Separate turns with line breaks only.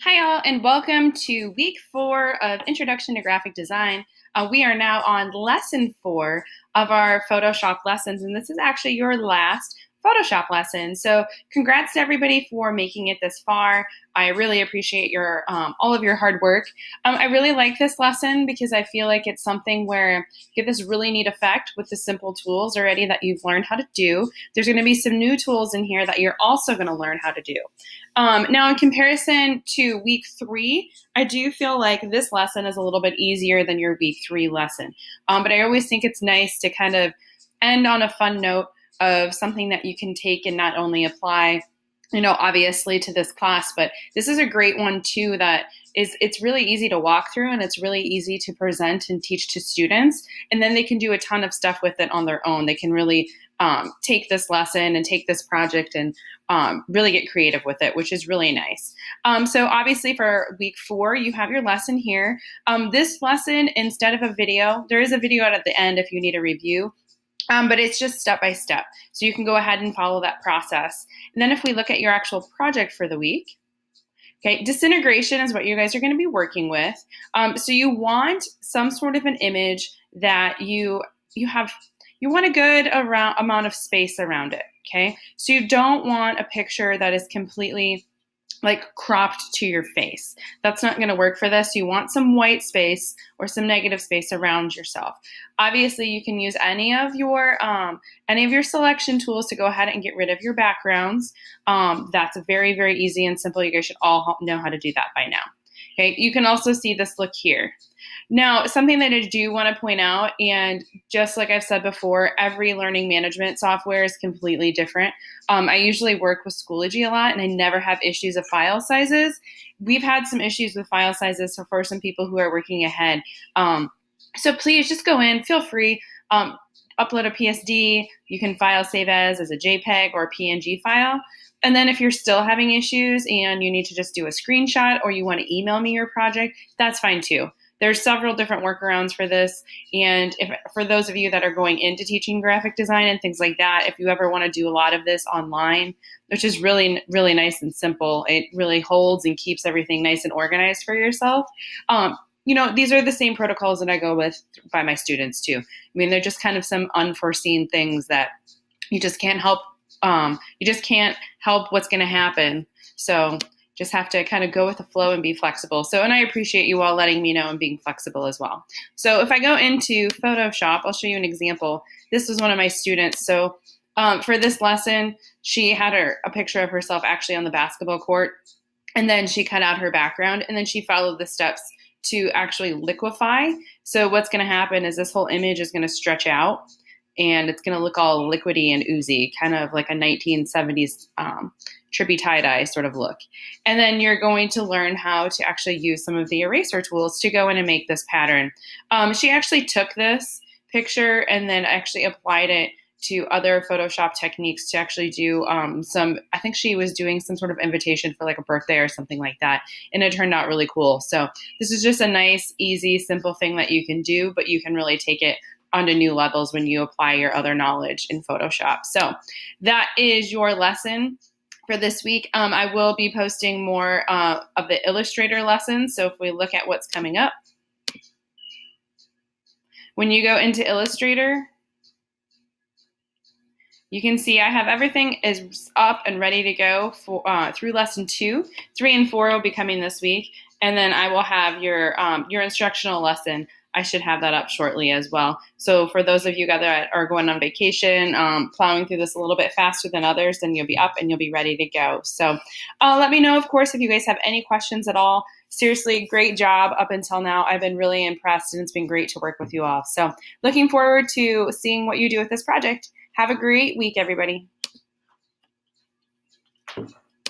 Hi all, and welcome to week 4 of Introduction to Graphic Design. We are now on lesson 4 of our Photoshop lessons, and this is actually your last Photoshop lesson. So congrats to everybody for making it this far. I really appreciate your all of your hard work. I really like this lesson because I feel like it's something where you get this really neat effect with the simple tools already that you've learned how to do. There's going to be some new tools in here that you're also going to learn how to do. Now, in comparison to week 3, I do feel like this lesson is a little bit easier than your week 3 lesson. But I always think it's nice to kind of end on a fun note of something that you can take and not only apply, obviously to this class, but this is a great one too that it's really easy to walk through and it's really easy to present and teach to students. And then they can do a ton of stuff with it on their own. They can really take this lesson and take this project and really get creative with it, which is really nice. So obviously for week 4, you have your lesson here. This lesson, instead of a video, there is a video at the end if you need a review. But it's just step by step. So you can go ahead and follow that process. And then if we look at your actual project for the week, okay, disintegration is what you guys are going to be working with. So you want some sort of an image that you want a good amount of space around it, okay? So you don't want a picture that is completely like cropped to your face. That's not going to work for this. You want some white space or some negative space around yourself. Obviously, you can use any of your selection tools to go ahead and get rid of your backgrounds. That's very, very easy and simple. You guys should all know how to do that by now. Okay, you can also see this look here. Now, something that I do want to point out, and just like I've said before, every learning management software is completely different. I usually work with Schoology a lot, and I never have issues of file sizes. We've had some issues with file sizes for some people who are working ahead. So please just go in, feel free, upload a PSD. You can file save as a JPEG or a PNG file. And then if you're still having issues and you need to just do a screenshot or you want to email me your project, that's fine too. There's several different workarounds for this. And for those of you that are going into teaching graphic design and things like that, if you ever want to do a lot of this online, which is really, really nice and simple, it really holds and keeps everything nice and organized for yourself. These are the same protocols that I go with by my students too. I mean, they're just kind of some unforeseen things that you just can't help. You just can't help what's going to happen. So just have to kind of go with the flow and be flexible. And I appreciate you all letting me know and being flexible as well. So if I go into Photoshop, I'll show you an example. This was one of my students. So for this lesson, she had a picture of herself actually on the basketball court, and then she cut out her background, and then she followed the steps to actually liquefy. So what's going to happen is this whole image is going to stretch out, and it's going to look all liquidy and oozy, kind of like a 1970s trippy tie-dye sort of look. And then you're going to learn how to actually use some of the eraser tools to go in and make this pattern. She actually took this picture and then actually applied it to other Photoshop techniques to actually do I think she was doing some sort of invitation for like a birthday or something like that. And it turned out really cool. So this is just a nice, easy, simple thing that you can do, but you can really take it onto new levels when you apply your other knowledge in Photoshop. So that is your lesson for this week. I will be posting more of the Illustrator lessons. So if we look at what's coming up, when you go into Illustrator, you can see I have everything is up and ready to go for through lesson 2. 3 and 4 will be coming this week, and then I will have your instructional lesson. I should have that up shortly as well. So for those of you guys that are going on vacation, plowing through this a little bit faster than others, then you'll be up and you'll be ready to go. So let me know, of course, if you guys have any questions at all. Seriously, great job up until now. I've been really impressed, and it's been great to work with you all. So looking forward to seeing what you do with this project. Have a great week, everybody.